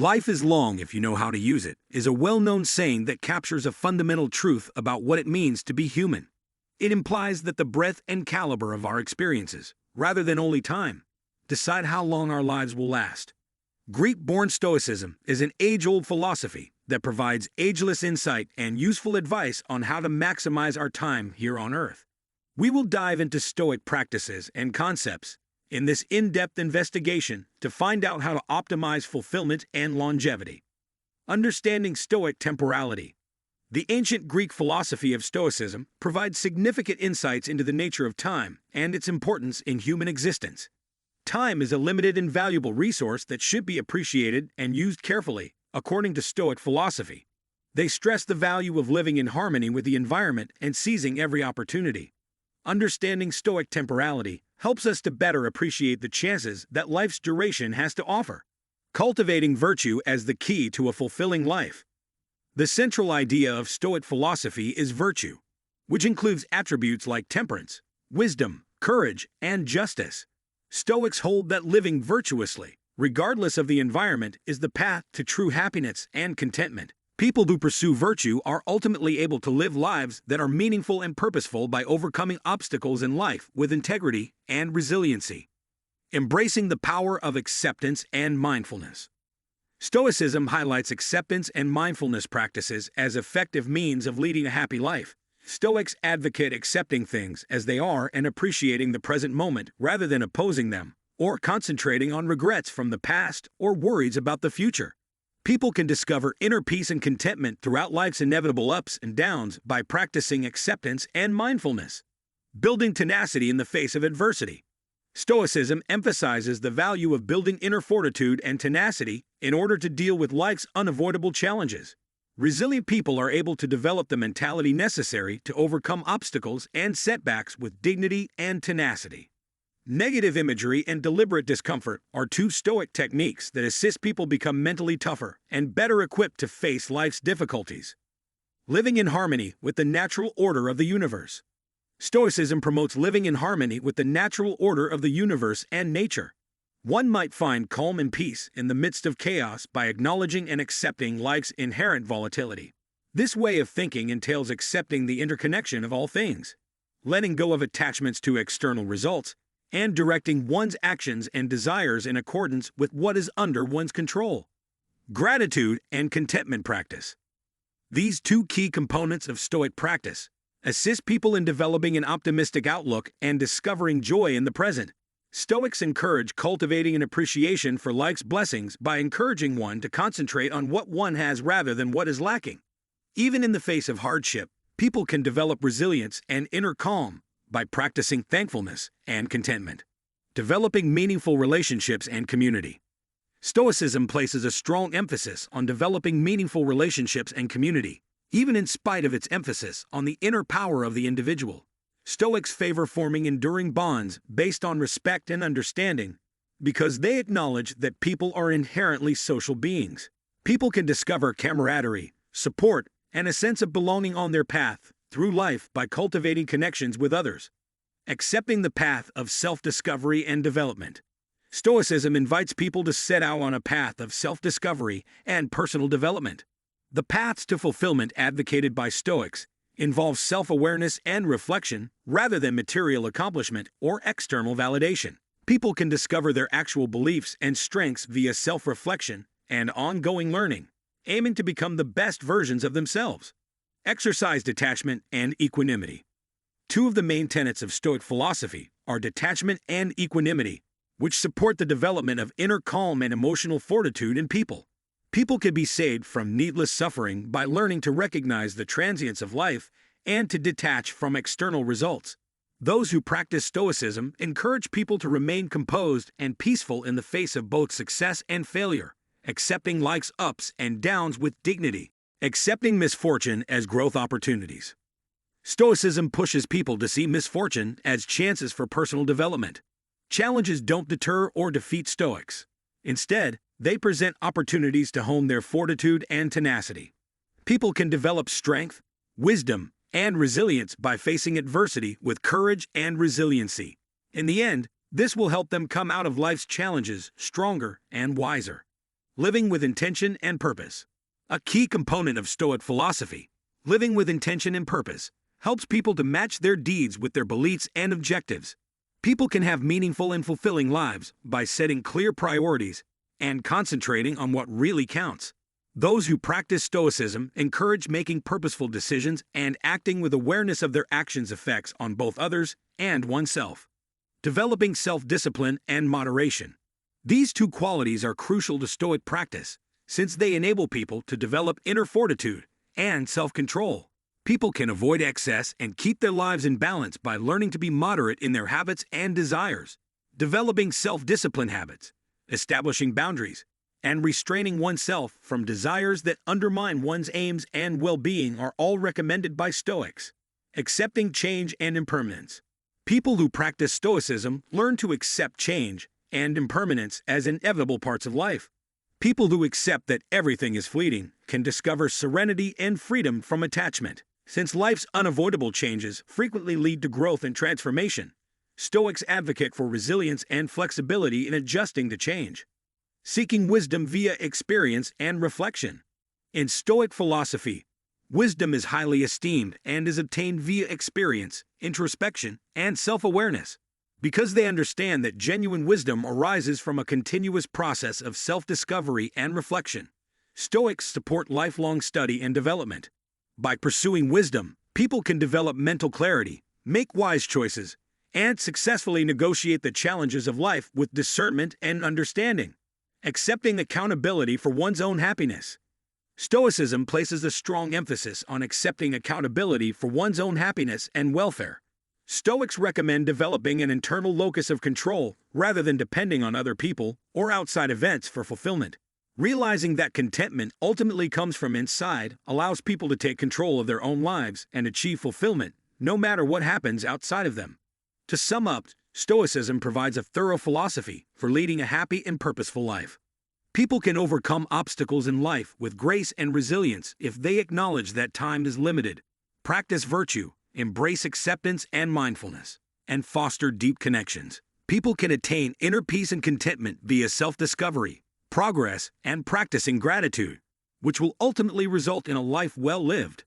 Life is long if you know how to use it, is a well-known saying that captures a fundamental truth about what it means to be human. It implies that the breadth and caliber of our experiences, rather than only time, decide how long our lives will last. Greek-born Stoicism is an age-old philosophy that provides ageless insight and useful advice on how to maximize our time here on Earth. We will dive into Stoic practices and concepts in this in-depth investigation to find out how to optimize fulfillment and longevity. Understanding Stoic temporality. The ancient Greek philosophy of Stoicism provides significant insights into the nature of time and its importance in human existence. Time is a limited and valuable resource that should be appreciated and used carefully, according to Stoic philosophy. They stress the value of living in harmony with the environment and seizing every opportunity. Understanding Stoic temporality helps us to better appreciate the chances that life's duration has to offer. Cultivating virtue as the key to a fulfilling life. The central idea of Stoic philosophy is virtue, which includes attributes like temperance, wisdom, courage, and justice. Stoics hold that living virtuously, regardless of the environment, is the path to true happiness and contentment. People who pursue virtue are ultimately able to live lives that are meaningful and purposeful by overcoming obstacles in life with integrity and resiliency. Embracing the power of acceptance and mindfulness. Stoicism highlights acceptance and mindfulness practices as effective means of leading a happy life. Stoics advocate accepting things as they are and appreciating the present moment rather than opposing them, or concentrating on regrets from the past or worries about the future. People can discover inner peace and contentment throughout life's inevitable ups and downs by practicing acceptance and mindfulness. Building tenacity in the face of adversity. Stoicism emphasizes the value of building inner fortitude and tenacity in order to deal with life's unavoidable challenges. Resilient people are able to develop the mentality necessary to overcome obstacles and setbacks with dignity and tenacity. Negative imagery and deliberate discomfort are two Stoic techniques that assist people become mentally tougher and better equipped to face life's difficulties. Living in harmony with the natural order of the universe. Stoicism promotes living in harmony with the natural order of the universe and nature. One might find calm and peace in the midst of chaos by acknowledging and accepting life's inherent volatility. This way of thinking entails accepting the interconnection of all things, letting go of attachments to external results, and directing one's actions and desires in accordance with what is under one's control. Gratitude and contentment practice. These two key components of Stoic practice assist people in developing an optimistic outlook and discovering joy in the present. Stoics encourage cultivating an appreciation for life's blessings by encouraging one to concentrate on what one has rather than what is lacking. Even in the face of hardship, people can develop resilience and inner calm by practicing thankfulness and contentment. Developing meaningful relationships and community. Stoicism places a strong emphasis on developing meaningful relationships and community, even in spite of its emphasis on the inner power of the individual. Stoics favor forming enduring bonds based on respect and understanding because they acknowledge that people are inherently social beings. People can discover camaraderie, support, and a sense of belonging on their path through life by cultivating connections with others. Accepting the path of self-discovery and development. Stoicism invites people to set out on a path of self-discovery and personal development. The paths to fulfillment advocated by Stoics involve self-awareness and reflection rather than material accomplishment or external validation. People can discover their actual beliefs and strengths via self-reflection and ongoing learning, aiming to become the best versions of themselves. Exercise detachment and equanimity. Two of the main tenets of Stoic philosophy are detachment and equanimity, which support the development of inner calm and emotional fortitude in people. People can be saved from needless suffering by learning to recognize the transience of life and to detach from external results. Those who practice Stoicism encourage people to remain composed and peaceful in the face of both success and failure, accepting life's ups and downs with dignity, accepting misfortune as growth opportunities. Stoicism pushes people to see misfortune as chances for personal development. Challenges don't deter or defeat Stoics. Instead, they present opportunities to hone their fortitude and tenacity. People can develop strength, wisdom, and resilience by facing adversity with courage and resiliency. In the end, this will help them come out of life's challenges stronger and wiser. Living with intention and purpose. A key component of Stoic philosophy, living with intention and purpose, helps people to match their deeds with their beliefs and objectives. People can have meaningful and fulfilling lives by setting clear priorities and concentrating on what really counts. Those who practice Stoicism encourage making purposeful decisions and acting with awareness of their actions' effects on both others and oneself. Developing self-discipline and moderation. These two qualities are crucial to Stoic practice, since they enable people to develop inner fortitude and self-control. People can avoid excess and keep their lives in balance by learning to be moderate in their habits and desires. Developing self-discipline habits, establishing boundaries, and restraining oneself from desires that undermine one's aims and well-being are all recommended by Stoics. Accepting change and impermanence. People who practice Stoicism learn to accept change and impermanence as inevitable parts of life. People who accept that everything is fleeting can discover serenity and freedom from attachment. Since life's unavoidable changes frequently lead to growth and transformation, Stoics advocate for resilience and flexibility in adjusting to change. Seeking wisdom via experience and reflection. In Stoic philosophy, wisdom is highly esteemed and is obtained via experience, introspection, and self-awareness. Because they understand that genuine wisdom arises from a continuous process of self-discovery and reflection, Stoics support lifelong study and development. By pursuing wisdom, people can develop mental clarity, make wise choices, and successfully negotiate the challenges of life with discernment and understanding. Accepting accountability for one's own happiness. Stoicism places a strong emphasis on accepting accountability for one's own happiness and welfare. Stoics recommend developing an internal locus of control rather than depending on other people or outside events for fulfillment. Realizing that contentment ultimately comes from inside allows people to take control of their own lives and achieve fulfillment, no matter what happens outside of them. To sum up, Stoicism provides a thorough philosophy for leading a happy and purposeful life. People can overcome obstacles in life with grace and resilience if they acknowledge that time is limited, practice virtue, embrace acceptance and mindfulness, and foster deep connections. People can attain inner peace and contentment via self-discovery, progress, and practicing gratitude, which will ultimately result in a life well lived.